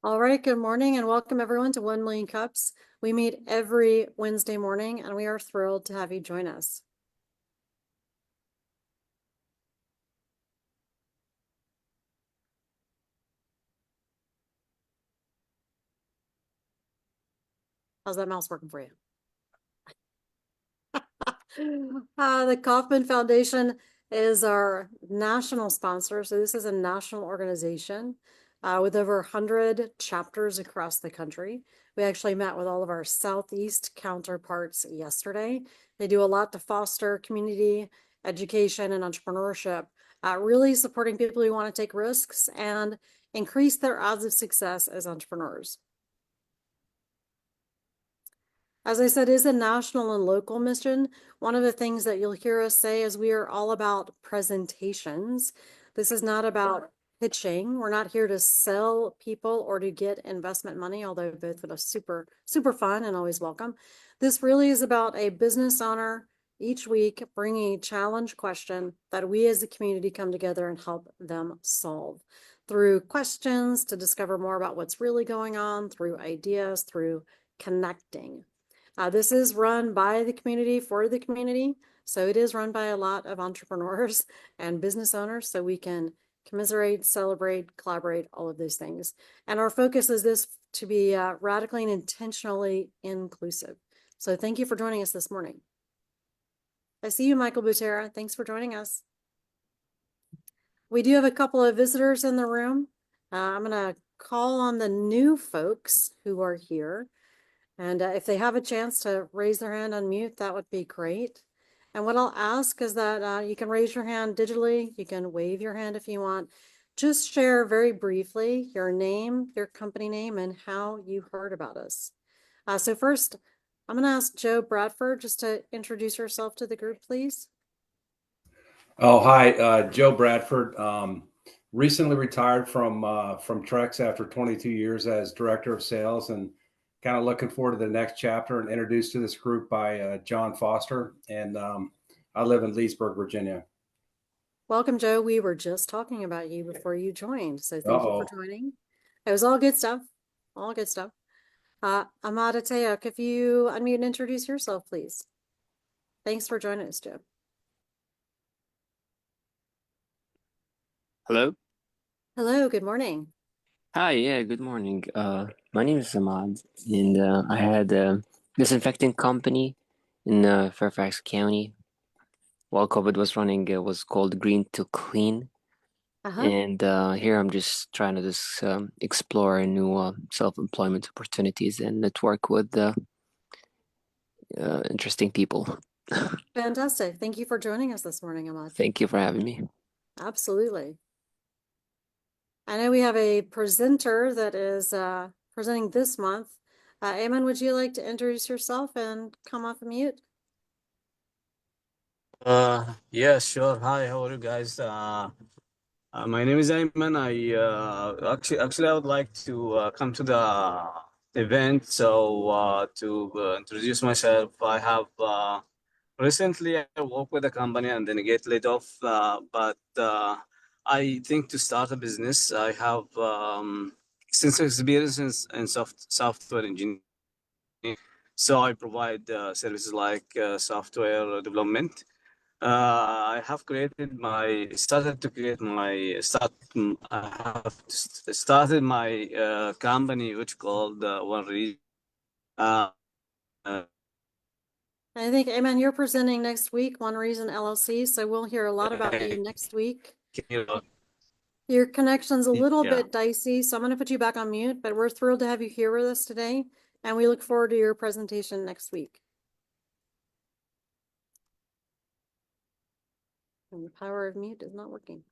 All right, good morning and welcome everyone to 1 Million Cups. We meet every Wednesday morning and we are thrilled to have you join us. How's that mouse working for you? The Kauffman Foundation is our national sponsor. So this is a national organization with over 100 chapters across the country. We actually met with all of our Southeast counterparts yesterday. They do a lot to foster community education and entrepreneurship, really supporting people who want to take risks and increase their odds of success as entrepreneurs. As I said, is a national and local mission. One of the things that you'll hear us say is we are all about presentations. This is not about pitching. We're not here to sell people or to get investment money, although both are super, super fun and always welcome. This really is about a business owner each week bringing a challenge question that we as a community come together and help them solve through questions to discover more about what's really going on, through ideas, through connecting. This is run by the community for the community. So it is run by a lot of entrepreneurs and business owners. So we can commiserate, celebrate, collaborate, all of those things. And our focus is this to be radically and intentionally inclusive. So thank you for joining us this morning. I see you, Michael Butera. Thanks for joining us. We do have a couple of visitors in the room. I'm going to call on the new folks who are here. And if they have a chance to raise their hand, unmute, that would be great. And what I'll ask is that you can raise your hand digitally. You can wave your hand if you want. Just share very briefly your name, your company name, and how you heard about us. So first, I'm going to ask Joe Bradford just to introduce yourself to the group, please. Oh, hi, Joe Bradford. Recently retired from Trex after 22 years as director of sales, and kind of looking forward to the next chapter. And introduced to this group by John Foster, and I live in Leesburg, Virginia. Welcome, Joe. We were just talking about you before you joined, so thank you for Uh-oh. joining. It was all good stuff. All good stuff. Amada Teok, if you unmute and introduce yourself, please. Thanks for joining us, Joe. Hello. Hello, good morning. Hi, yeah, good morning. My name is Ahmad, and I had a disinfecting company in Fairfax County while COVID was running. It was called Green to Clean, and here I'm just trying to explore new self-employment opportunities and network with interesting people. Fantastic. Thank you for joining us this morning, Ahmad. Thank you for having me. Absolutely. I know we have a presenter that is presenting this month. Eamon, would you like to introduce yourself and come off of mute? Yeah, sure. Hi, how are you guys? My name is Ayman. Actually I would like to come to the event. So to introduce myself, I have recently I worked with a company and then get laid off. But I think to start a business, I have extensive experience in software engineering. So I provide services like software development. I have created my started to create my start. I have started my company, which called One Reason. Uh, I think, Eamon, you're presenting next week, One Reason LLC, so we'll hear a lot about you next week. Your connection's a little bit dicey, so I'm going to put you back on mute, but we're thrilled to have you here with us today, and we look forward to your presentation next week. And the power of mute is not working.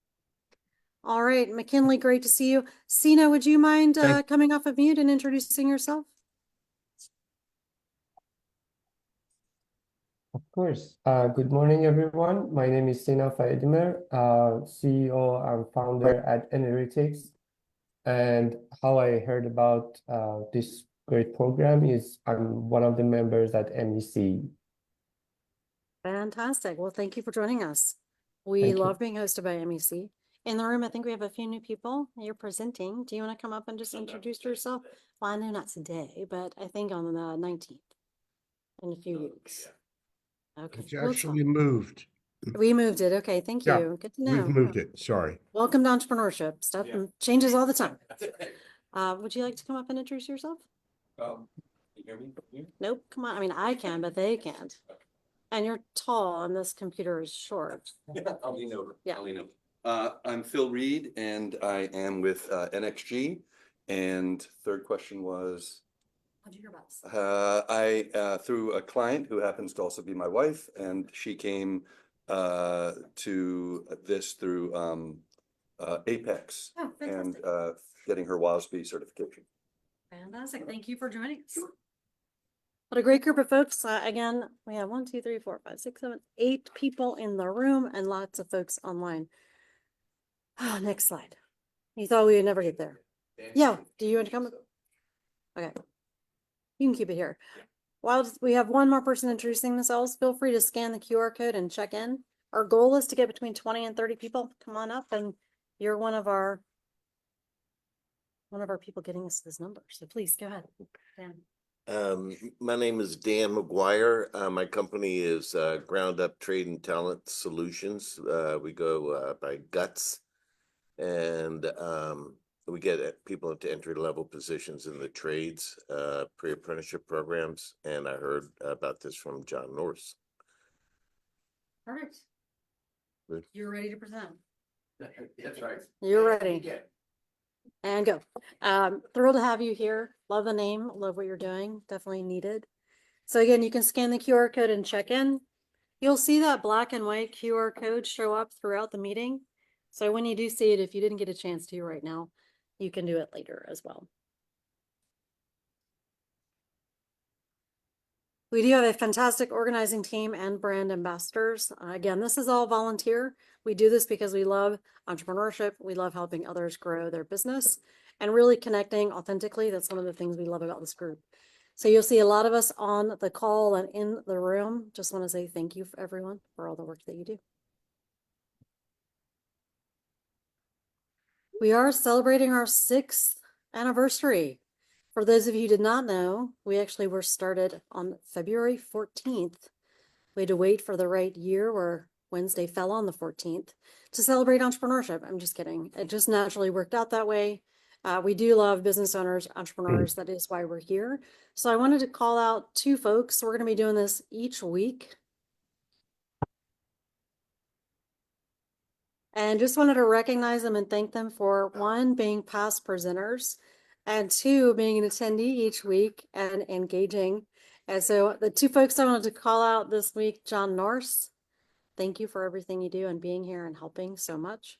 All right, McKinley, great to see you. Sina, would you mind coming off of mute and introducing yourself? Of course. Good morning, everyone. My name is Sina Faidmer, CEO and founder at Analytics. And how I heard about this great program is I'm one of the members at MEC. Fantastic. Well, thank you for joining us. We love being hosted by MEC. In the room, I think we have a few new people. You're presenting. Do you want to come up and just introduce yourself? Well, I know not today, but I think on the 19th, in a few weeks. Okay. It's We'll actually talk. moved. We moved it. Okay, thank Yeah, you. Good to We've know. moved it, sorry. Welcome to entrepreneurship. Stuff changes all the time. Would you like to come up and introduce yourself? You hear me? Nope. Come on. I mean, I can, but they can't. And you're tall, and this computer is short. I'll lean over. Yeah. I'll lean over. I'm Phil Reed, and I am with NXG. And third question was, How'd you hear about us? I through a client who happens to also be my wife, and she came to this through Apex Oh, and fantastic. getting her WASB certification. Fantastic. Thank you for joining us. What a great group of folks. Again, we have 1, 2, 3, 4, 5, 6, 7, 8 people in the room and lots of folks online. Next slide. You thought we would never get there. Yeah. Do you want to come? Okay. You can keep it here. While we have one more person introducing themselves, feel free to scan the QR code and check in. Our goal is to get between 20 and 30 people. Come on up, and you're one of our people getting us this number. So please go ahead. Dan. My name is Dan McGuire. My company is Ground Up Trade and Talent Solutions. We go by guts, and we get people into entry-level positions in the trades, pre-apprenticeship programs. And I heard about this from John Norris. Perfect. Good. You're ready to present. That's right. You're ready. And go. Thrilled to have you here. Love the name. Love what you're doing. Definitely needed. So again, you can scan the QR code and check in. You'll see that black and white QR code show up throughout the meeting. So when you do see it, if you didn't get a chance to right now, you can do it later as well. We do have a fantastic organizing team and brand ambassadors. Again, this is all volunteer. We do this because we love entrepreneurship. We love helping others grow their business and really connecting authentically. That's one of the things we love about this group. So you'll see a lot of us on the call and in the room. Just want to say thank you for everyone for all the work that you do. We are celebrating our 6th anniversary. For those of you who did not know, we actually were started on February 14th. We had to wait for the right year where Wednesday fell on the 14th to celebrate entrepreneurship. I'm just kidding. It just naturally worked out that way. We do love business owners, entrepreneurs. That is why we're here. So I wanted to call out 2 folks. We're going to be doing this each week. And just wanted to recognize them and thank them for 1, being past presenters, and 2, being an attendee each week and engaging. And so the 2 folks I wanted to call out this week, John Norse, thank you for everything you do and being here and helping so much.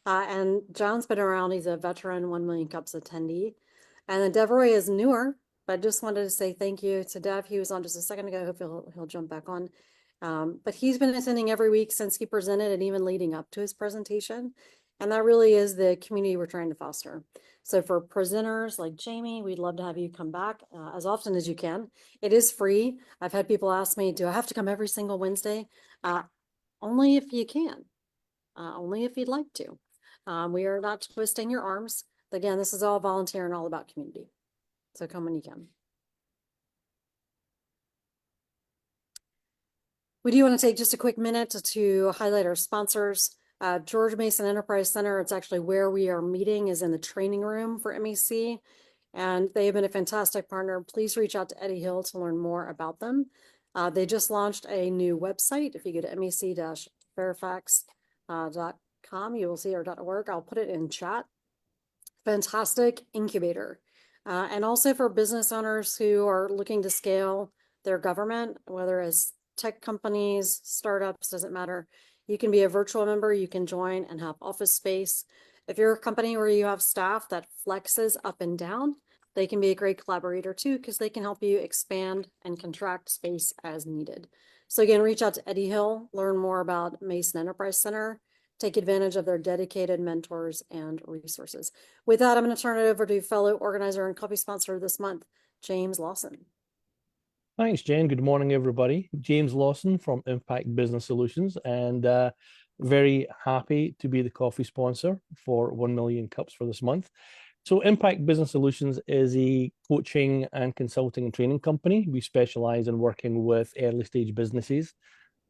And John's been around. He's a veteran 1 Million Cups attendee. And then Devroy is newer, but just wanted to say thank you to Dev. He was on just a second ago. Hopefully he'll jump back on. But he's been attending every week since he presented and even leading up to his presentation. And that really is the community we're trying to foster. So for presenters like Jamie, we'd love to have you come back as often as you can. It is free. I've had people ask me, do I have to come every single Wednesday? Only if you can, only if you'd like to. We are not twisting your arms. Again, this is all volunteer and all about community. So come when you can. We do want to take just a quick minute to highlight our sponsors. George Mason Enterprise Center, it's actually where we are meeting, is in the training room for MEC. And they have been a fantastic partner. Please reach out to Eddie Hill to learn more about them. They just launched a new website. If you go to mec-fairfax.com, you will see, or .org. I'll put it in chat. Fantastic incubator. And also for business owners who are looking to scale their government, whether it's tech companies, startups, doesn't matter. You can be a virtual member, you can join and have office space. If you're a company where you have staff that flexes up and down, they can be a great collaborator too, because they can help you expand and contract space as needed. So again, reach out to Eddie Hill, learn more about Mason Enterprise Center, take advantage of their dedicated mentors and resources. With that, I'm going to turn it over to fellow organizer and coffee sponsor this month, James Lawson. Thanks, Jen. Good morning, everybody. James Lawson from Impact Business Solutions. And very happy to be the coffee sponsor for 1 Million Cups for this month. So Impact Business Solutions is a coaching and consulting and training company. We specialize in working with early stage businesses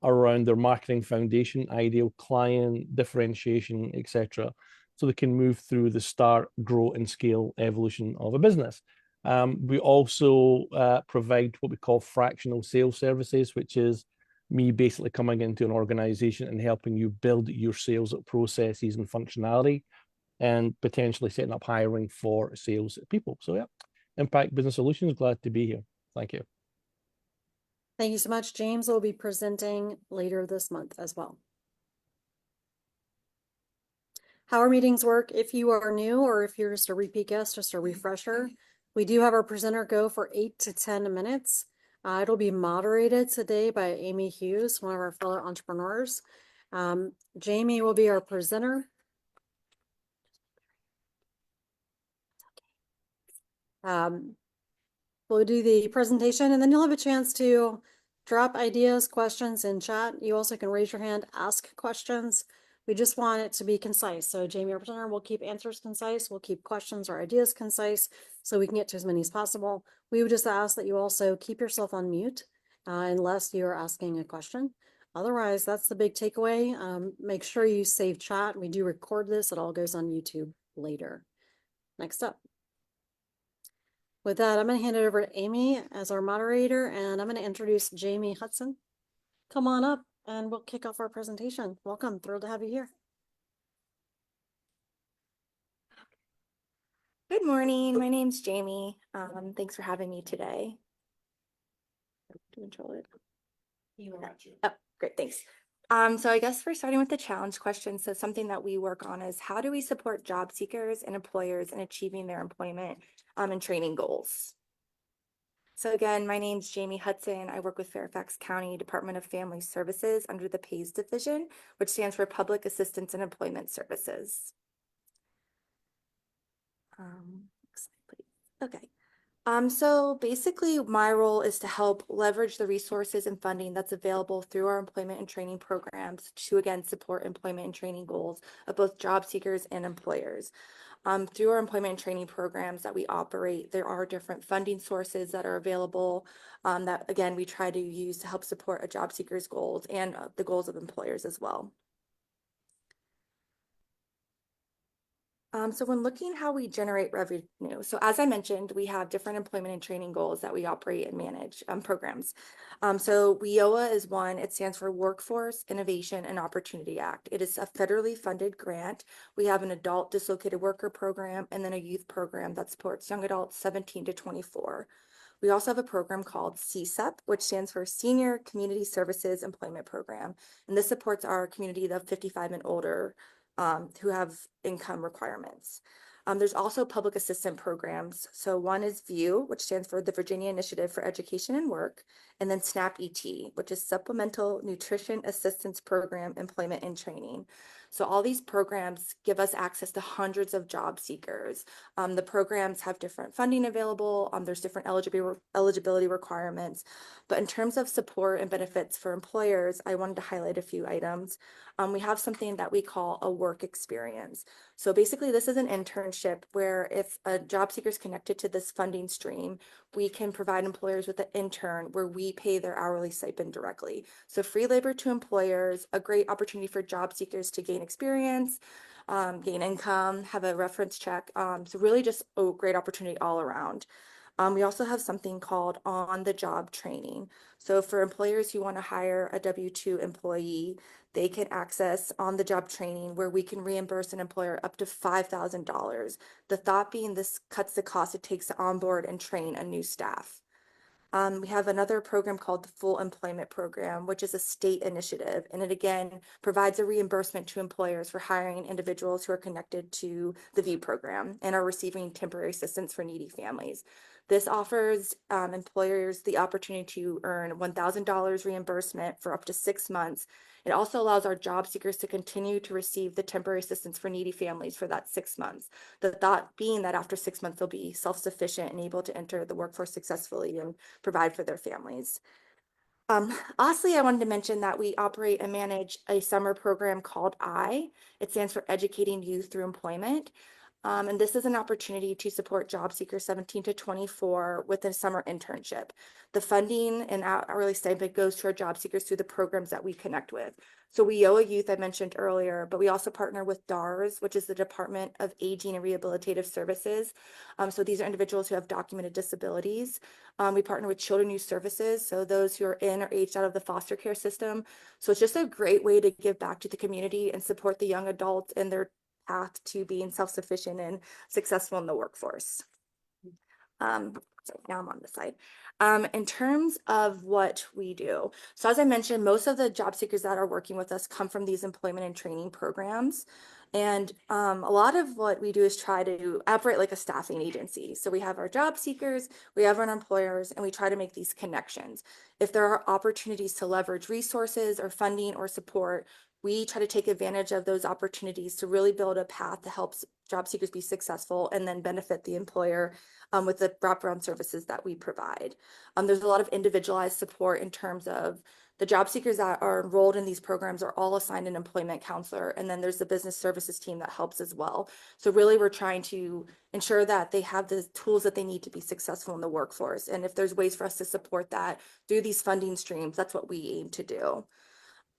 around their marketing foundation, ideal client, differentiation, etc. So they can move through the start, grow, and scale evolution of a business. We also provide what we call fractional sales services, which is me basically coming into an organization and helping you build your sales processes and functionality, and potentially setting up hiring for sales people. So yeah, Impact Business Solutions, glad to be here. Thank you. Thank you so much. James will be presenting later this month as well. How our meetings work, if you are new or if you're just a repeat guest, just a refresher, we do have our presenter go for 8 to 10 minutes. It'll be moderated today by Amy Hughes, one of our fellow entrepreneurs. Jamie will be our presenter. We'll do the presentation and then you'll have a chance to drop ideas, questions in chat. You also can raise your hand, ask questions. We just want it to be concise. So Jamie, our presenter, will keep answers concise. We'll keep questions or ideas concise so we can get to as many as possible. We would just ask that you also keep yourself on mute unless you're asking a question. Otherwise, that's the big takeaway. Make sure you save chat. We do record this. It all goes on YouTube later. Next up. With that, I'm going to hand it over to Amy as our moderator, and I'm going to introduce Jamie Hudson. Come on up, and we'll kick off our presentation. Welcome. Thrilled to have you here. Good morning. My name's Jamie. Thanks for having me today. To control it. Oh, great. Thanks. So I guess we're starting with the challenge question. So something that we work on is how do we support job seekers and employers in achieving their employment and training goals? So again, my name's Jamie Hudson. I work with Fairfax County Department of Family Services under the PAYS division, which stands for Public Assistance and Employment Services. Next slide, please. Okay. So basically my role is to help leverage the resources and funding that's available through our employment and training programs to, again, support employment and training goals of both job seekers and employers. Through our employment and training programs that we operate, there are different funding sources that are available that, again, we try to use to help support a job seeker's goals and the goals of employers as well. So when looking how we generate revenue, so as I mentioned, we have different employment and training goals that we operate and manage programs. So WIOA is one. It stands for Workforce Innovation and Opportunity Act. It is a federally funded grant. We have an adult dislocated worker program and then a youth program that supports young adults 17 to 24. We also have a program called CSEP, which stands for Senior Community Services Employment Program. And this supports our community of 55 and older who have income requirements. There's also public assistant programs. So one is VIEW, which stands for the Virginia Initiative for Education and Work, and then SNAP-ET, which is Supplemental Nutrition Assistance Program, Employment and Training. So all these programs give us access to hundreds of job seekers. The programs have different funding available. There's different eligibility requirements. But in terms of support and benefits for employers, I wanted to highlight a few items. We have something that we call a work experience. So basically, this is an internship where if a job seeker is connected to this funding stream, we can provide employers with an intern where we pay their hourly stipend directly. So free labor to employers, a great opportunity for job seekers to gain experience, gain income, have a reference check. So really just a great opportunity all around. We also have something called on-the-job training. So for employers who want to hire a W-2 employee, they can access on-the-job training where we can reimburse an employer up to $5,000. The thought being this cuts the cost it takes to onboard and train a new staff. We have another program called the Full Employment Program, which is a state initiative, and it again provides a reimbursement to employers for hiring individuals who are connected to the VIEW program and are receiving temporary assistance for needy families. This offers employers the opportunity to earn $1,000 reimbursement for up to 6 months. It also allows our job seekers to continue to receive the temporary assistance for needy families for that 6 months. The thought being that after 6 months, they'll be self-sufficient and able to enter the workforce successfully and provide for their families. Lastly, I wanted to mention that we operate and manage a summer program called It stands for Educating Youth Through Employment. And this is an opportunity to support job seekers 17 to 24 with a summer internship. The funding and hourly stipend goes to our job seekers through the programs that we connect with. So WIOA Youth I mentioned earlier, but we also partner with DARS, which is the Department of Aging and Rehabilitative Services. So these are individuals who have documented disabilities. We partner with Children Youth Services, so those who are in or aged out of the foster care system. So it's just a great way to give back to the community and support the young adults in their path to being self-sufficient and successful in the workforce. So now I'm on the side. In terms of what we do, so as I mentioned, most of the job seekers that are working with us come from these employment and training programs. And a lot of what we do is try to operate like a staffing agency. So we have our job seekers, we have our employers, and we try to make these connections. If there are opportunities to leverage resources or funding or support, we try to take advantage of those opportunities to really build a path that helps job seekers be successful and then benefit the employer with the wraparound services that we provide. There's a lot of individualized support in terms of the job seekers that are enrolled in these programs are all assigned an employment counselor, and then there's the business services team that helps as well. So really we're trying to ensure that they have the tools that they need to be successful in the workforce. And if there's ways for us to support that through these funding streams, that's what we aim to do.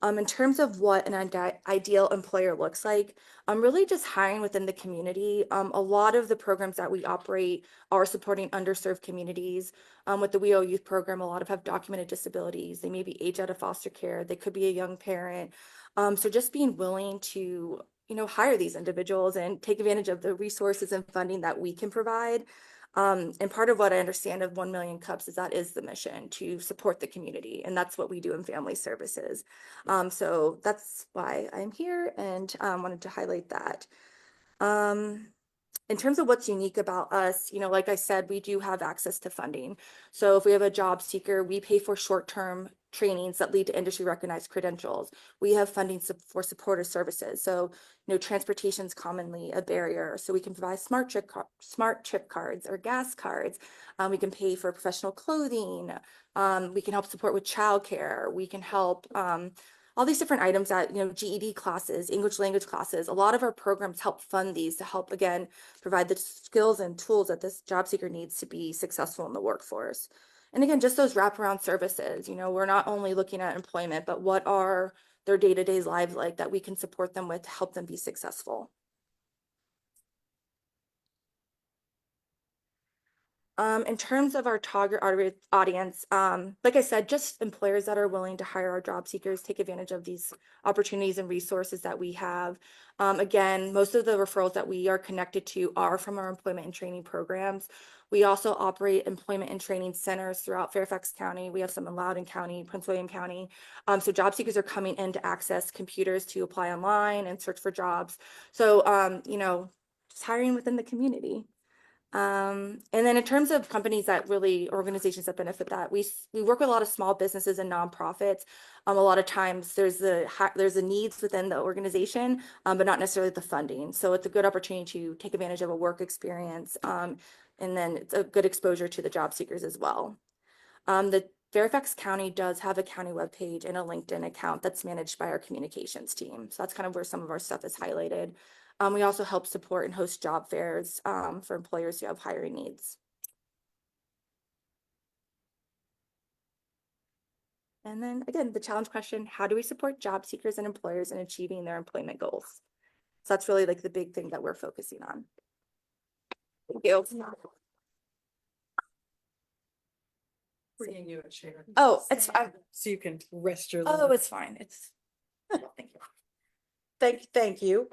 In terms of what an ideal employer looks like, I'm really just hiring within the community. A lot of the programs that we operate are supporting underserved communities. With the WIO Youth Program, a lot of have documented disabilities. They may be age out of foster care. They could be a young parent. So just being willing to, hire these individuals and take advantage of the resources and funding that we can provide. And part of what I understand of 1 Million Cups is that is the mission to support the community. And that's what we do in family services. So that's why I'm here and wanted to highlight that. In terms of what's unique about us, like I said, we do have access to funding. So if we have a job seeker, we pay for short-term trainings that lead to industry recognized credentials. We have funding for supportive services. So, transportation is commonly a barrier. So we can provide smart trip cards or gas cards. We can pay for professional clothing. We can help support with childcare. We can help all these different items that, GED classes, English language classes. A lot of our programs help fund these to help, again, provide the skills and tools that this job seeker needs to be successful in the workforce. And again, just those wraparound services, we're not only looking at employment, but what are their day-to-day lives like that we can support them with to help them be successful. In terms of our target audience, like I said, just employers that are willing to hire our job seekers, take advantage of these opportunities and resources that we have. Again, most of the referrals that we are connected to are from our employment and training programs. We also operate employment and training centers throughout Fairfax County. We have some in Loudoun County, Prince William County. So job seekers are coming in to access computers to apply online and search for jobs. So, just hiring within the community. And then in terms of companies that really, organizations that benefit that, we work with a lot of small businesses and nonprofits. A lot of times there's the needs within the organization, but not necessarily the funding. So it's a good opportunity to take advantage of a work experience. And then it's a good exposure to the job seekers as well. The Fairfax County does have a county webpage and a LinkedIn account that's managed by our communications team. So that's kind of where some of our stuff is highlighted. We also help support and host job fairs for employers who have hiring needs. And then again, the challenge question, how do we support job seekers and employers in achieving their employment goals? So that's really like the big thing that we're focusing on. Thank you. Bringing you a chair. Oh, it's fine. So you can rest your Oh, legs. it's fine. It's thank you. Thank you.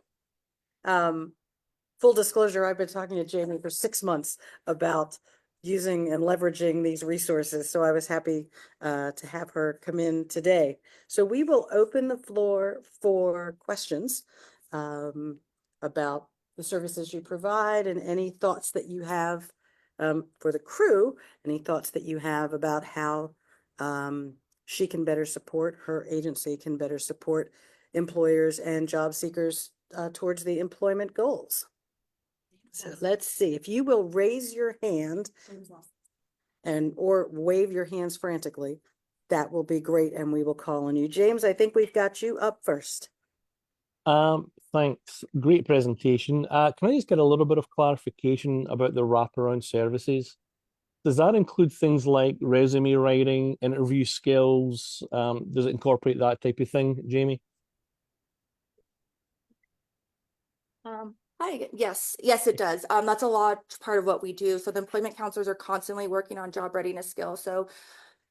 Full disclosure, I've been talking to Jamie for 6 months about using and leveraging these resources. So I was happy to have her come in today. So we will open the floor for questions about the services you provide and any thoughts that you have for the crew, any thoughts that you have about how she can better support, her agency can better support employers and job seekers towards the employment goals. So let's see, if you will raise your hand or wave your hands frantically, that will be great, and we will call on you. James, I think we've got you up first. Thanks. Great presentation. Can I just get a little bit of clarification about the wraparound services? Does that include things like resume writing, interview skills? Does it incorporate that type of thing, Jamie? Hi, again. Yes, it does. That's a large part of what we do. So the employment counselors are constantly working on job readiness skills. So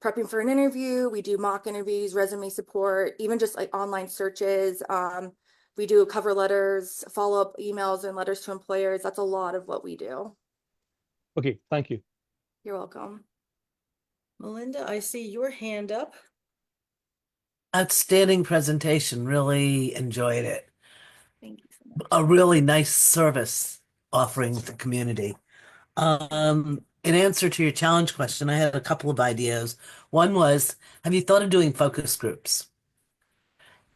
prepping for an interview, we do mock interviews, resume support, even just like online searches. We do cover letters, follow-up emails and letters to employers. That's a lot of what we do. Okay, thank you. You're welcome. Melinda, I see your hand up. Outstanding presentation. Really enjoyed it. Thank you so much. A really nice service offering to the community. In answer to your challenge question, I had a couple of ideas. One was, have you thought of doing focus groups?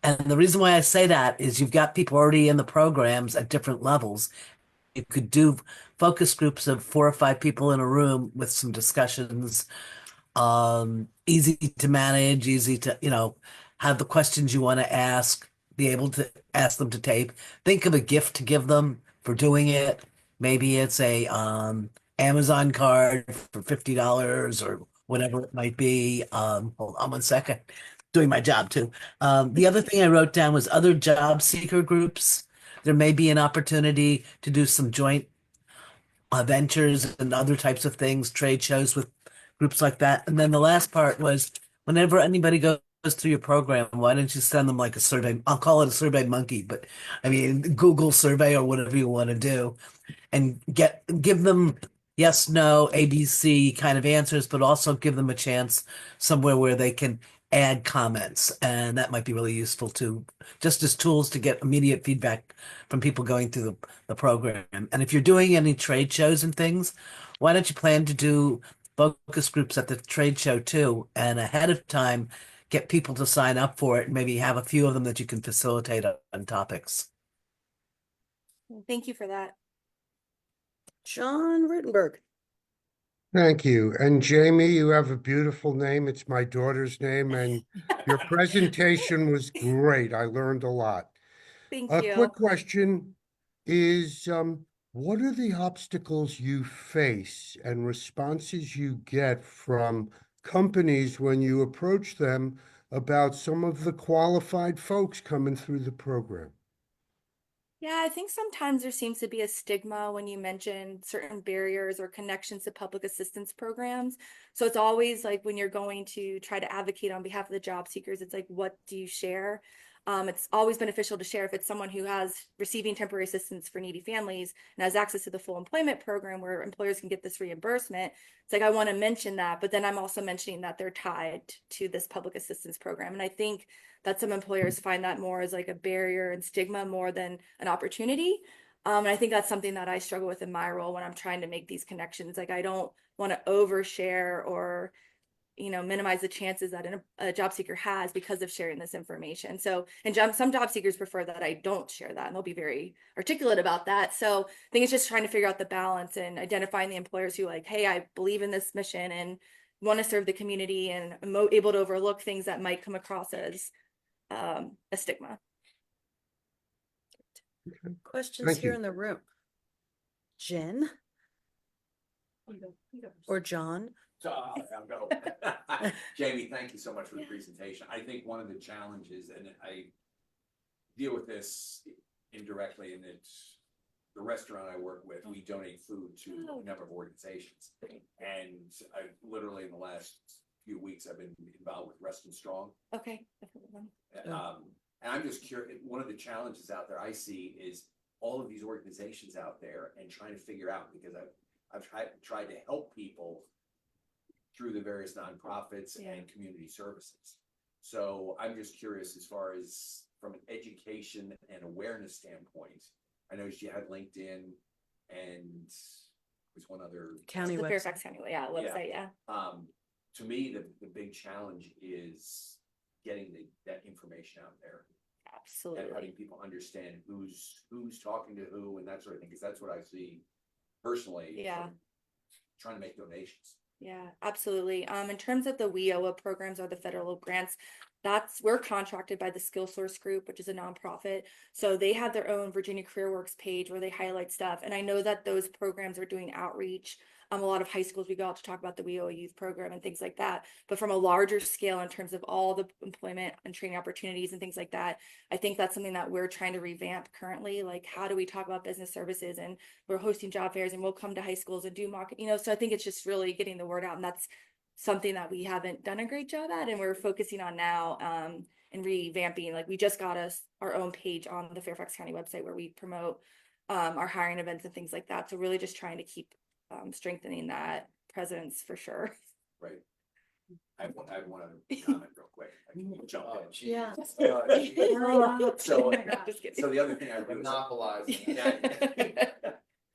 And the reason why I say that is you've got people already in the programs at different levels. You could do focus groups of 4 or 5 people in a room with some discussions. Easy to manage, easy to, have the questions you want to ask, be able to ask them to tape. Think of a gift to give them for doing it. Maybe it's a Amazon card for $50 or whatever it might be. Hold on one second. Doing my job too. The other thing I wrote down was other job seeker groups. There may be an opportunity to do some joint ventures and other types of things, trade shows with groups like that. And then the last part was whenever anybody goes through your program, why don't you send them like a survey? I'll call it a survey monkey, but I mean, Google survey or whatever you want to do, and give them yes, no, ABC kind of answers, but also give them a chance somewhere where they can add comments. And that might be really useful too, just as tools to get immediate feedback from people going through the program. And if you're doing any trade shows and things, why don't you plan to do focus groups at the trade show too? And ahead of time, get people to sign up for it and maybe have a few of them that you can facilitate on topics. Thank you for that. John Rittenberg. Thank you. And Jamie, you have a beautiful name. It's my daughter's name, and your presentation was great. I learned a lot. Thank A you. quick question is, what are the obstacles you face and responses you get from companies when you approach them about some of the qualified folks coming through the program? Yeah, I think sometimes there seems to be a stigma when you mention certain barriers or connections to public assistance programs. So it's always like when you're going to try to advocate on behalf of the job seekers, it's like, what do you share? It's always beneficial to share if it's someone who has receiving temporary assistance for needy families and has access to the full employment program where employers can get this reimbursement. It's like, I want to mention that, but then I'm also mentioning that they're tied to this public assistance program. And I think that some employers find that more as like a barrier and stigma more than an opportunity. And I think that's something that I struggle with in my role when I'm trying to make these connections. Like, I don't want to overshare or minimize the chances that a job seeker has because of sharing this information. So, and some job seekers prefer that I don't share that, and they'll be very articulate about that. So I think it's just trying to figure out the balance and identifying the employers who like, hey, I believe in this mission and want to serve the community and am able to overlook things that might come across as a stigma. Questions Thank here you. in the room? Jen or John? I'll go. Jamie, thank you so much for the presentation. I think one of the challenges, and I deal with this indirectly, and it's the restaurant I work with, we donate food to a number of organizations. And I literally in the last few weeks, I've been involved with Rest and Strong. Okay. And I'm just curious, one of the challenges out there I see is all of these organizations out there and trying to figure out, because I've tried to help people through the various nonprofits and community services. So I'm just curious, as far as from an education and awareness standpoint, I noticed you had LinkedIn and there's one other County the website. Fairfax County website. Yeah. To me, the big challenge is getting that information out there. Absolutely. And letting people understand who's talking to who and that sort of thing, because that's what I see personally. Yeah. Trying to make donations. Yeah, absolutely. In terms of the WIOA programs or the federal grants, we're contracted by the Skill Source Group, which is a nonprofit. So they have their own Virginia CareerWorks page where they highlight stuff. And I know that those programs are doing outreach. A lot of high schools, we go out to talk about the WIOA youth program and things like that. But from a larger scale, in terms of all the employment and training opportunities and things like that, I think that's something that we're trying to revamp currently. Like, how do we talk about business services? And we're hosting job fairs, and we'll come to high schools and do mock, so I think it's just really getting the word out, and that's something that we haven't done a great job at, and we're focusing on now, and revamping. Like, we just got us our own page on the Fairfax County website where we promote our hiring events and things like that. So really just trying to keep strengthening that presence for sure. Right. I have one other comment real quick. I can jump in. Yeah. So, Just kidding. so the other thing I do is Monopolizing.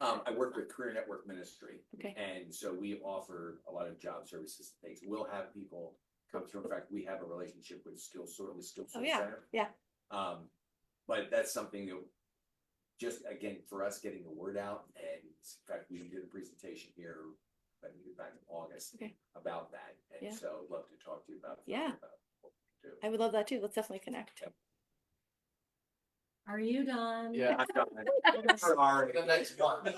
I work with Career Network Ministry. Okay. And so we offer a lot of job services and things. We'll have people come through. In fact, we have a relationship with Skill Source Oh yeah, Center. yeah. But that's something that just, again, for us getting the word out, and in fact, we did a presentation here, I think it was back in August, about that. And Yeah. so I'd love to talk to you about Yeah. about what we do. I would love that too. Let's definitely connect. Yep. Are you done? Yeah. I've done it. Sorry. The next one.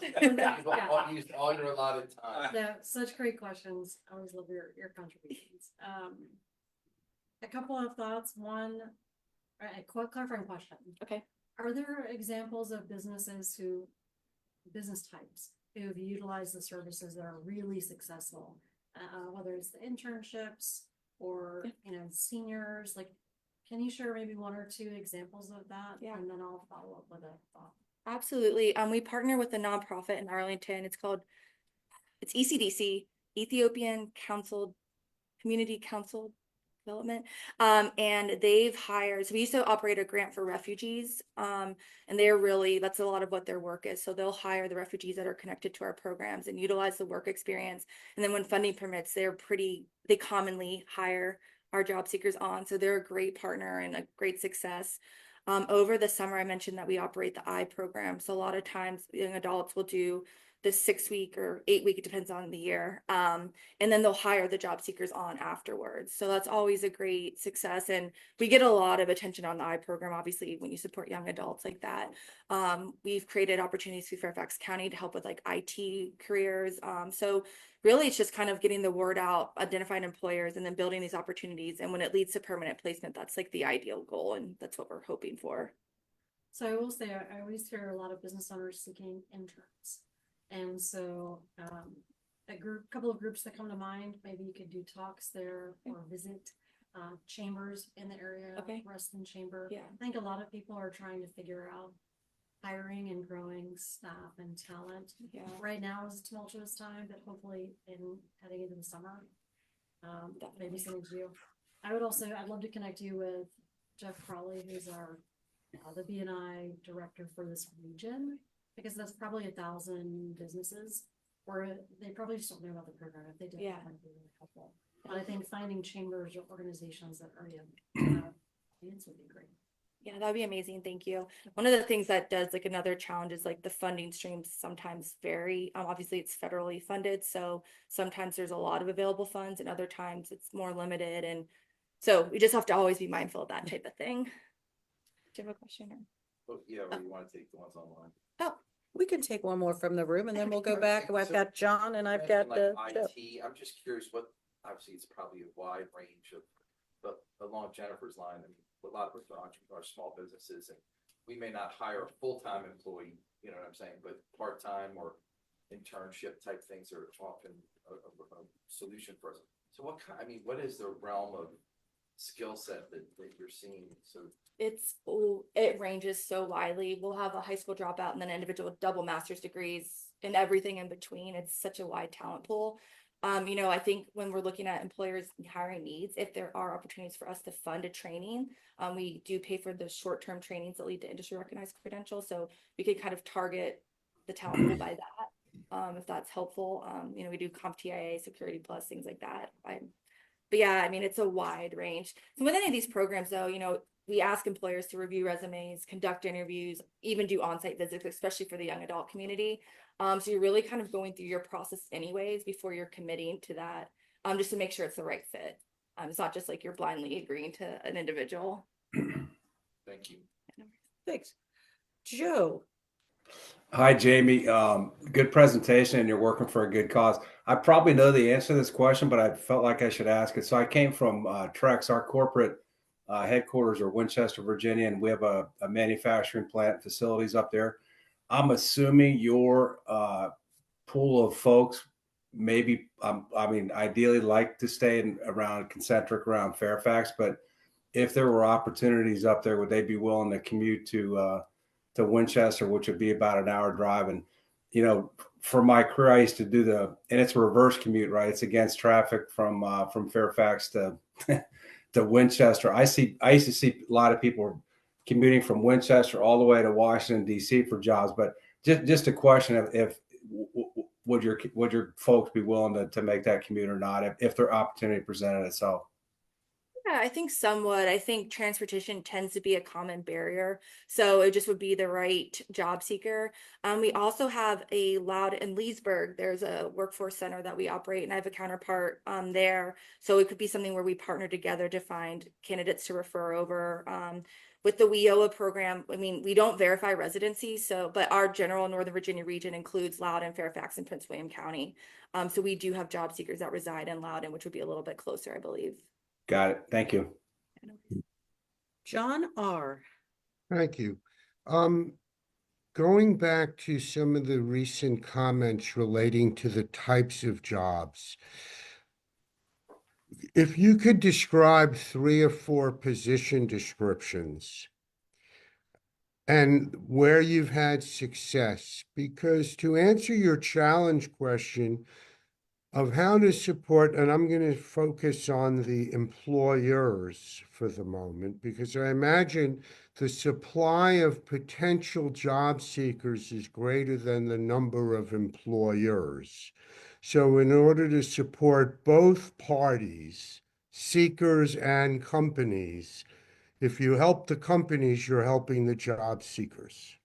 You've used all your allotted time. No, such great questions. I always love your contributions. A couple of thoughts. One, a quick clarifying question. Okay. Are there examples of business types who've utilized the services that are really successful? Whether it's the internships or, seniors, like, can you share maybe one or two examples of that? Yeah. And then I'll follow up with a thought. Absolutely. We partner with a nonprofit in Arlington. It's ECDC, Ethiopian Community Council Development. And they've hired, so we used to operate a grant for refugees. And that's a lot of what their work is. So they'll hire the refugees that are connected to our programs and utilize the work experience. And then when funding permits, they commonly hire our job seekers on. So they're a great partner and a great success. Over the summer, I mentioned that we operate the I program. So a lot of times young adults will do the 6-week or 8-week, it depends on the year. And then they'll hire the job seekers on afterwards. So that's always a great success. And we get a lot of attention on the I program, obviously, when you support young adults like that. We've created opportunities through Fairfax County to help with like IT careers. So really it's just kind of getting the word out, identifying employers, and then building these opportunities. And when it leads to permanent placement, that's like the ideal goal. And that's what we're hoping for. So I will say, I always hear a lot of business owners seeking interns. And so couple of groups that come to mind, maybe you could do talks there or visit chambers in the area, Ruston Chamber. Yeah. I think a lot of people are trying to figure out hiring and growing staff and talent. Yeah. Right now is a tumultuous time, but hopefully heading into the summer, maybe something to do. I'd love to connect you with Jeff Crawley, who's the B&I director for this region, because that's probably 1,000 businesses, or they probably just don't know about the program. If they did, that might be really helpful. But I think finding chambers or organizations that already have needs would be great. Yeah, that'd be amazing. Thank you. One of the things that does, like, another challenge is like the funding streams sometimes vary. Obviously it's federally funded, so sometimes there's a lot of available funds and other times it's more limited. And so we just have to always be mindful of that type of thing. Do you have a question? Well, yeah, or you want to take the ones online? Oh, We can take one more from the room and then we'll go back. I've got John and I've got Like Jeff. IT, I'm just curious obviously it's probably a wide range of, but along Jennifer's line, I mean, a lot of us are small businesses and we may not hire a full-time employee, you know what I'm saying, but part-time or internship type things are often a solution for us. So what is the realm of skill set that you're seeing? So it ranges so widely. We'll have a high school dropout and then individual double master's degrees and everything in between. It's such a wide talent pool. I think when we're looking at employers hiring needs, if there are opportunities for us to fund a training, we do pay for the short-term trainings that lead to industry recognized credentials. So we could kind of target the talent pool by that, if that's helpful. We do CompTIA, Security Plus, things like that. But yeah, I mean, it's a wide range. So with any of these programs though, we ask employers to review resumes, conduct interviews, even do on-site visits, especially for the young adult community. So you're really kind of going through your process anyways before you're committing to that, just to make sure it's the right fit. It's not just like you're blindly agreeing to an individual. Thank you. Thanks. Joe. Hi, Jamie. Good presentation, and you're working for a good cause. I probably know the answer to this question, but I felt like I should ask it. So I came from Trex. Our corporate headquarters are Winchester, Virginia, and we have a manufacturing plant facilities up there. I'm assuming your pool of folks maybe, I mean, ideally like to stay around concentric around Fairfax, but if there were opportunities up there, would they be willing to commute to Winchester, which would be about an hour drive? And, you know, for my career, I used to do and it's a reverse commute, right? It's against traffic from Fairfax to to Winchester. I used to see a lot of people commuting from Winchester all the way to Washington, D.C. for jobs. But just a question if would your folks be willing to make that commute or not if their opportunity presented itself? Yeah, I think somewhat. I think transportation tends to be a common barrier. So it just would be the right job seeker. We also have a Loud in Leesburg. There's a workforce center that we operate, and I have a counterpart there. So it could be something where we partner together to find candidates to refer over. With the WIOA program, I mean, we don't verify residency, but our general Northern Virginia region includes Loudoun, Fairfax, and Prince William County. So we do have job seekers that reside in Loudoun, which would be a little bit closer, I believe. Got it. Thank you. John R. Thank you. Going back to some of the recent comments relating to the types of jobs, if you could describe 3 or 4 position descriptions and where you've had success, because to answer your challenge question of how to support, and I'm going to focus on the employers for the moment, because I imagine the supply of potential job seekers is greater than the number of employers. So in order to support both parties, seekers and companies, if you help the companies, you're helping the job seekers.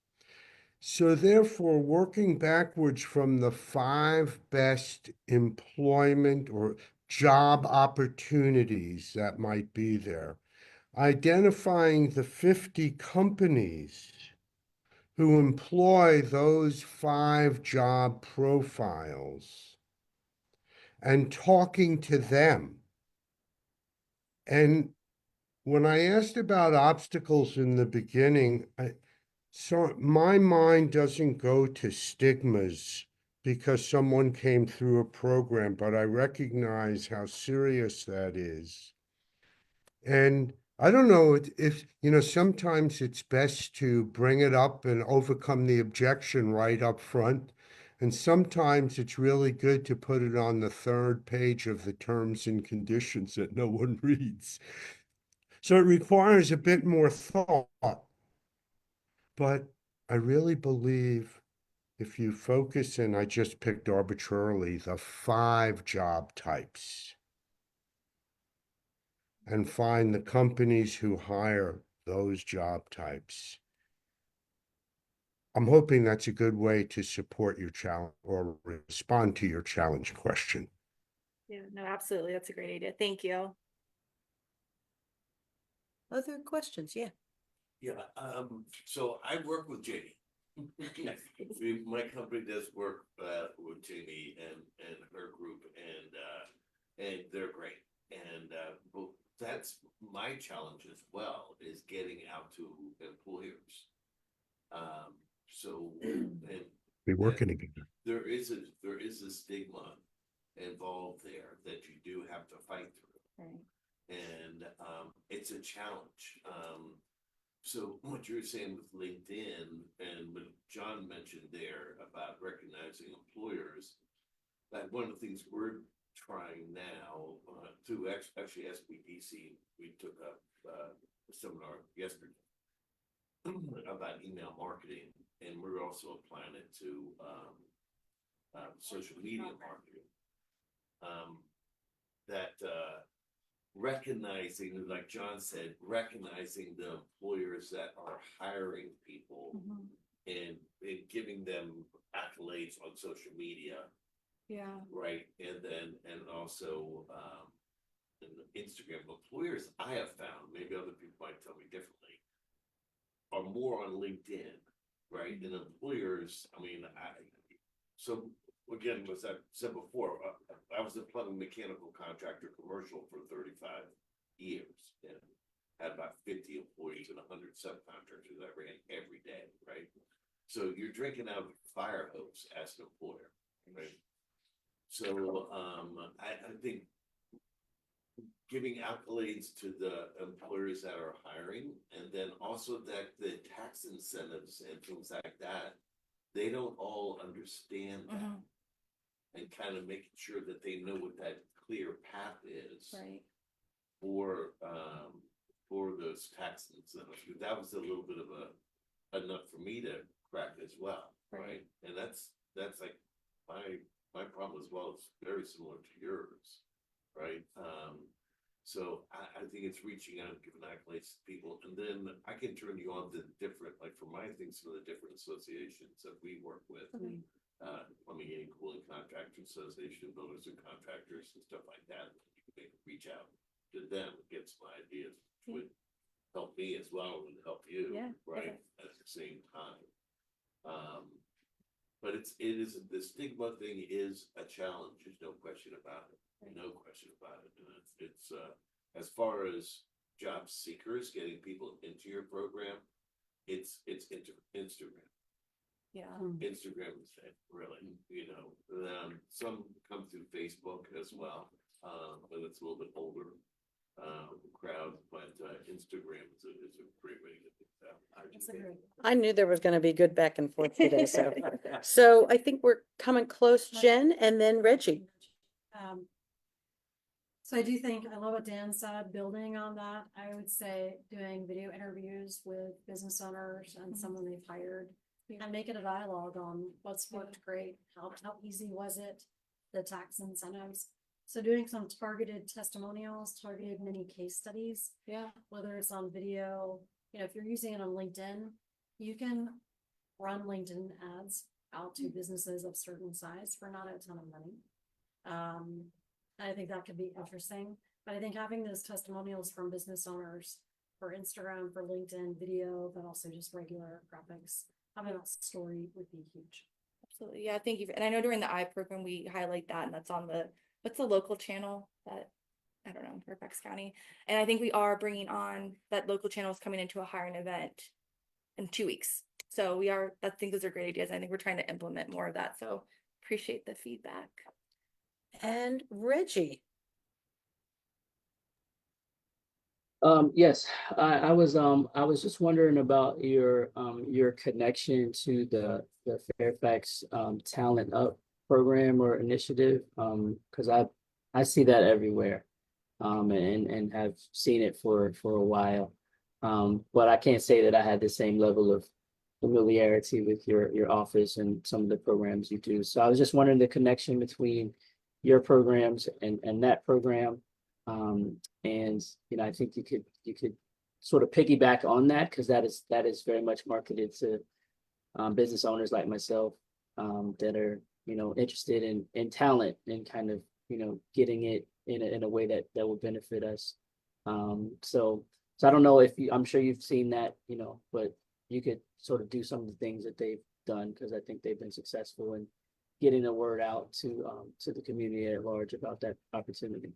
So therefore, working backwards from the 5 best employment or job opportunities that might be there, identifying the 50 companies who employ those 5 job profiles and talking to them. And when I asked about obstacles in the beginning, so my mind doesn't go to stigmas because someone came through a program, but I recognize how serious that is. And I don't know if, you know, sometimes it's best to bring it up and overcome the objection right up front. And sometimes it's really good to put it on the 3rd page of the terms and conditions that no one reads. So it requires a bit more thought. But I really believe if you focus, and I just picked arbitrarily the 5 job types and find the companies who hire those job types, I'm hoping that's a good way to support your challenge or respond to your challenge question. Yeah, no, absolutely. That's a great idea. Thank you. Other questions? Yeah. Yeah, so I work with Jamie. My company does work with Jamie and her group, and they're great. And well, that's my challenge as well, is getting out to employers. So and We're working together. there is a stigma involved there that you do have to fight through. Right. And it's a challenge. So what you're saying with LinkedIn and what John mentioned there about recognizing employers, that one of the things we're trying now through actually SBDC, we took a seminar yesterday about email marketing, and we're also applying it to social media marketing. recognizing, like John said, recognizing the employers that are hiring people and giving them accolades on social media, Yeah. right? And then, and also, in Instagram, employers I have found, maybe other people might tell me differently, are more on LinkedIn, right? And employers, I mean, so again, as I said before, I was a plumbing mechanical contractor commercial for 35 years and had about 50 employees and 100 subcontractors I ran every day, right? So you're drinking out of a fire hose as an employer, right? So I think giving accolades to the employers that are hiring, and then also that the tax incentives and things like that, they don't all understand that, and kind of making sure that they know what that clear path is for those tax incentives. That was a little bit of enough for me to crack as well, right? And that's like my problem as well is very similar to yours, right? So I think it's reaching out, giving accolades to people, and then I can turn you on to different, like for my things, some of the different associations that we work with. Plumbing and Cooling Contractors Association, Builders and Contractors and stuff like that. You can reach out to them, get some ideas, which would help me as well and help you, right? At the same time. But it is, the stigma thing is a challenge. There's no question about it. No question about it. And it's as far as job seekers getting people into your program, it's Instagram. Yeah. Instagram is it, really, you know. Some come through Facebook as well, but it's a little bit older crowd. But Instagram is a great way to get that. I knew there was going to be good back and forth today. So I think we're coming close, Jen, and then Reggie. So I do think, I love what Dan said, building on that, I would say doing video interviews with business owners and someone they've hired and make it a dialogue on what's worked great, how easy was it, the tax incentives. So doing some targeted testimonials, targeted mini case studies. Whether it's on video, you know, if you're using it on LinkedIn, you can run LinkedIn ads out to businesses of certain size for not a ton of money. I think that could be interesting, but I think having those testimonials from business owners for Instagram, for LinkedIn video, but also just regular graphics, having that story would be huge. Absolutely. Yeah. Thank you. And I know during the I program, we highlight that, and that's on what's the local channel that, I don't know, Fairfax County. And I think we are bringing on that local channel is coming into a hiring event in 2 weeks. So I think those are great ideas. I think we're trying to implement more of that. So appreciate the feedback. And Reggie. Yes, I was just wondering about your connection to the Fairfax Talent Up program or initiative, because I see that everywhere, and have seen it for a while, but I can't say that I had the same level of familiarity with your office and some of the programs you do. So I was just wondering the connection between your programs and that program. And you know, I think you could sort of piggyback on that, because that is very much marketed to business owners like myself, that are, you know, interested in talent and kind of, you know, getting it in a way that will benefit us. So I don't know if I'm sure you've seen that, you know, but you could sort of do some of the things that they've done, because I think they've been successful in getting the word out to the community at large about that opportunity.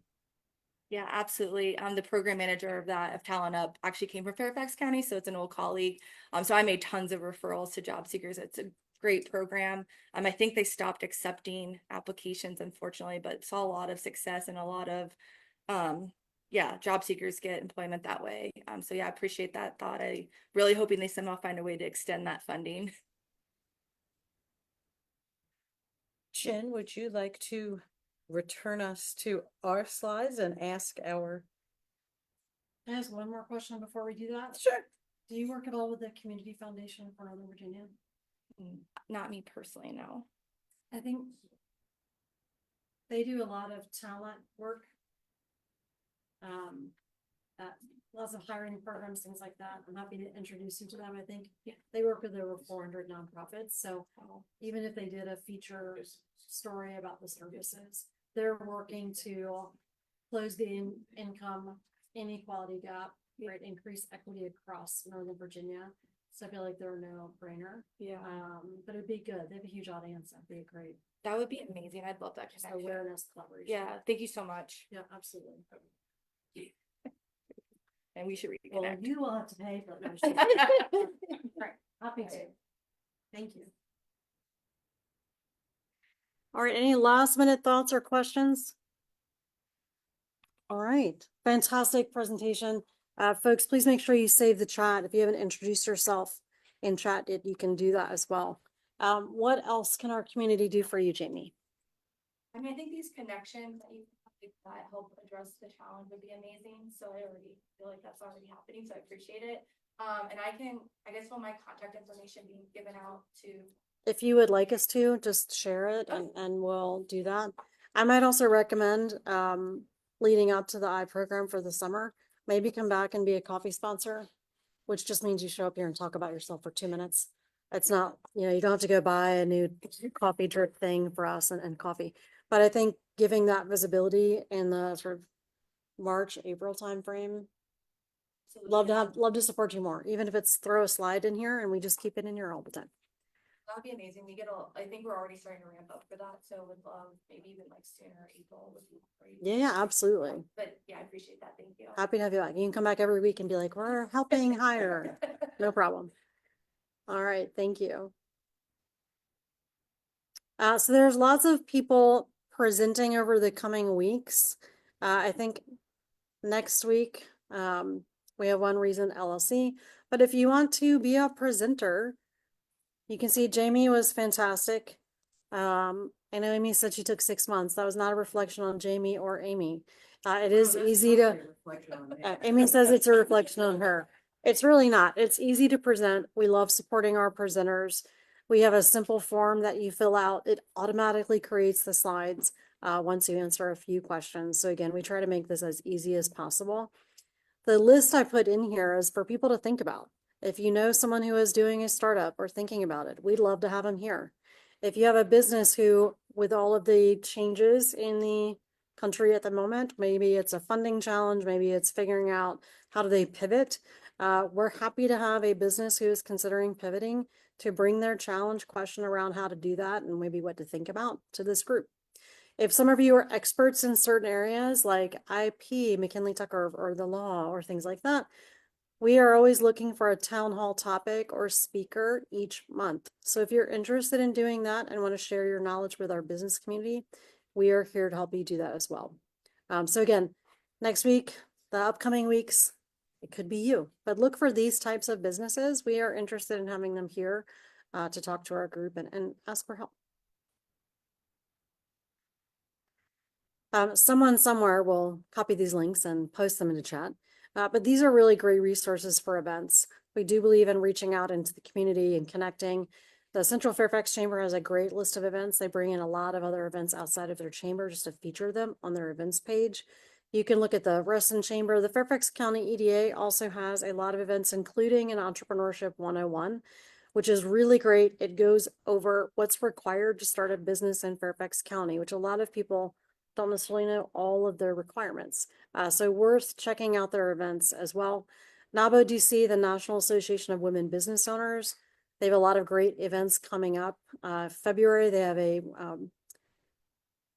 Yeah, absolutely. The program manager of Talent Up actually came from Fairfax County, so it's an old colleague. So I made tons of referrals to job seekers. It's a great program. I think they stopped accepting applications, unfortunately, but saw a lot of success and a lot of job seekers get employment that way. So yeah, I appreciate that thought. I really hoping they somehow find a way to extend that funding. Jen, would you like to return us to our slides and ask our... Can I ask one more question before we do that? Sure. Do you work at all with the Community Foundation for Northern Virginia? Not me personally, no. I think they do a lot of talent work. uh, lots of hiring programs, things like that. I'm happy to introduce you to them. I think they work with over 400 nonprofits. So even if they did a feature story about the services, they're working to close the income inequality gap, right? Increase equity across Northern Virginia. So I feel like they're a no-brainer. Yeah. But it'd be good. They have a huge audience. That'd be great. That would be amazing. I'd love that Just connection. awareness collaboration. Yeah. Thank you so much. Yeah, absolutely. And we should Well, reconnect. you will have to pay for it. Right. Happy to. Thank you. All right. Any last minute thoughts or questions? All right. Fantastic presentation. Folks, please make sure you save the chat. If you haven't introduced yourself in chat, you can do that as well. What else can our community do for you, Jamie? I mean, I think these connections that you that help address the challenge would be amazing. So I already feel like that's already happening. So I appreciate it. And I guess, will my contact information be given out to? If you would like us to, just share it and we'll do that. I might also recommend, leading up to the I program for the summer, maybe come back and be a coffee sponsor, which just means you show up here and talk about yourself for 2 minutes. It's not, you don't have to go buy a new coffee drip thing for us and coffee. But I think giving that visibility in the sort of March, April timeframe, love to support you more, even if it's throw a slide in here and we just keep it in here all the time. That'd be amazing. I think we're already starting to ramp up for that. So would love maybe even like sooner, April would be great. Yeah, absolutely. But yeah, I appreciate that. Thank you. Happy to have you back. You can come back every week and be like, we're helping hire. No problem. All right. Thank you. So there's lots of people presenting over the coming weeks. I think next week, we have One Reason LLC, but if you want to be a presenter, you can see Jamie was fantastic. I know Amy said she took 6 months. That was not a reflection on Jamie or Amy. It is easy to, Amy says it's a reflection on her. It's really not. It's easy to present. We love supporting our presenters. We have a simple form that you fill out. It automatically creates the slides once you answer a few questions. So again, we try to make this as easy as possible. The list I put in here is for people to think about. If you know someone who is doing a startup or thinking about it, we'd love to have them here. If you have a business who, with all of the changes in the country at the moment, maybe it's a funding challenge, maybe it's figuring out how do they pivot. We're happy to have a business who is considering pivoting to bring their challenge question around how to do that and maybe what to think about to this group. If some of you are experts in certain areas like IP, McKinley Tucker, or the law, or things like that, we are always looking for a town hall topic or speaker each month. So if you're interested in doing that and want to share your knowledge with our business community, we are here to help you do that as well. So again, next week, the upcoming weeks, it could be you, but look for these types of businesses. We are interested in having them here to talk to our group and ask for help. Someone somewhere will copy these links and post them into chat. But these are really great resources for events. We do believe in reaching out into the community and connecting. The Central Fairfax Chamber has a great list of events. They bring in a lot of other events outside of their chamber just to feature them on their events page. You can look at the Reston Chamber. The Fairfax County EDA also has a lot of events, including an Entrepreneurship 101, which is really great. It goes over what's required to start a business in Fairfax County, which a lot of people don't necessarily know all of their requirements. So worth checking out their events as well. NABO DC, the National Association of Women Business Owners, they have a lot of great events coming up. February, they have a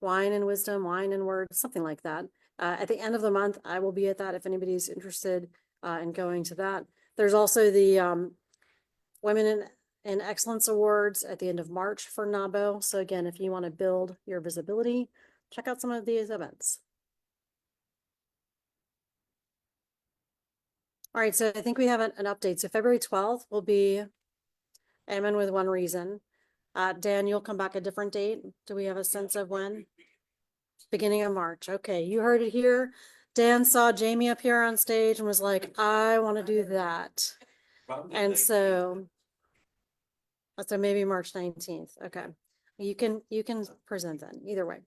wine and wisdom, wine and words, something like that. At the end of the month, I will be at that if anybody's interested in going to that. There's also the Women in Excellence Awards at the end of March for NABO. So again, if you want to build your visibility, check out some of these events. All right, so I think we have an update. So February 12th will be Ammon with One Reason. Dan, you'll come back a different date. Do we have a sense of when? Beginning of March. Okay, you heard it here. Dan saw Jamie up here on stage and was like, I want to do that. And so maybe March 19th. Okay. You can present then either way.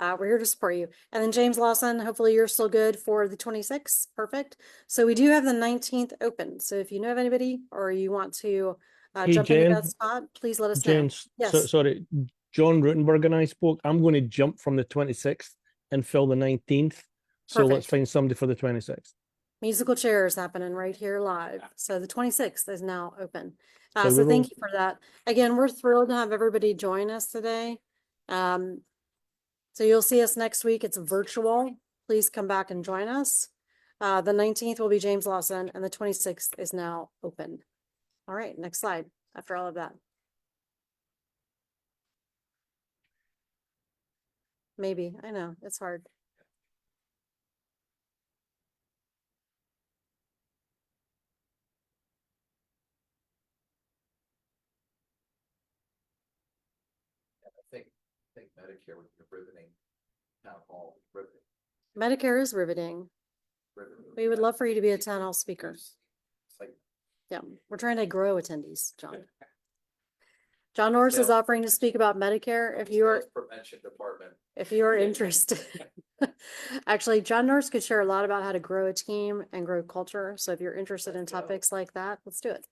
We're here to support you. And then James Lawson, hopefully you're still good for the 26th. Perfect. So we do have the 19th open. So if you know of anybody or you want to Hey, jump into that Jen, spot, please let us know. Yes. sorry, John Rutenberg and I spoke. I'm going to jump from the 26th and fill the 19th. So let's Perfect. find somebody for the 26th. Musical chairs happening right here live. So the 26th is now open. So So we're thank all, you for that. Again, we're thrilled to have everybody join us today. So you'll see us next week. It's virtual. Please come back and join us. The 19th will be James Lawson and the 26th is now open. All right, next slide after all of that. Maybe, I know, it's hard. I think Medicare would be riveting. Town hall, riveting. Medicare is riveting. We would love for you to be a town hall speaker. It's like, Yeah, we're trying to grow attendees, John. John Norris is offering to speak about Medicare if you are prevention department. if you are interested. Actually, John Norris could share a lot about how to grow a team and grow culture. So if you're interested in topics like that, let's do it.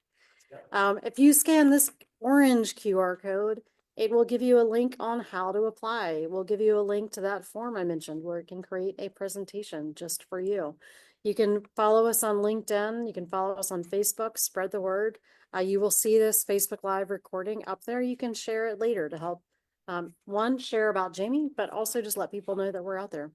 If you scan this orange QR code, it will give you a link on how to apply. It will give you a link to that form I mentioned where it can create a presentation just for you. You can follow us on LinkedIn. You can follow us on Facebook, spread the word. You will see this Facebook Live recording up there. You can share it later to help, one, share about Jamie, but also just let people know that we're out there.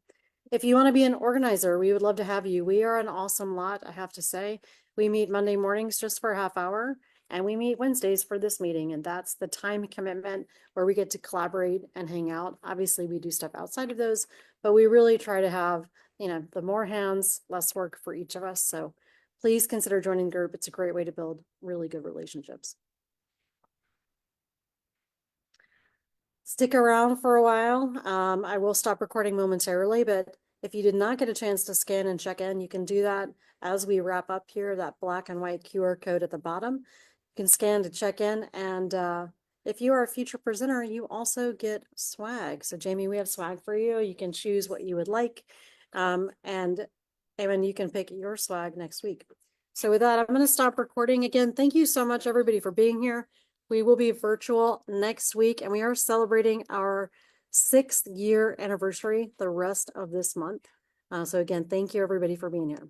If you want to be an organizer, we would love to have you. We are an awesome lot, I have to say. We meet Monday mornings just for a half hour, and we meet Wednesdays for this meeting, and that's the time commitment where we get to collaborate and hang out. Obviously, we do stuff outside of those, but we really try to have, you know, the more hands, less work for each of us. So please consider joining the group. It's a great way to build really good relationships. Stick around for a while. I will stop recording momentarily, but if you did not get a chance to scan and check in, you can do that as we wrap up here, that black and white QR code at the bottom. You can scan to check in, and if you are a future presenter, you also get swag. So Jamie, we have swag for you. You can choose what you would like, and Eamon, you can pick your swag next week. So with that, I'm going to stop recording again. Thank you so much, everybody, for being here. We will be virtual next week, and we are celebrating our 6th year anniversary the rest of this month. So again, thank you, everybody, for being here.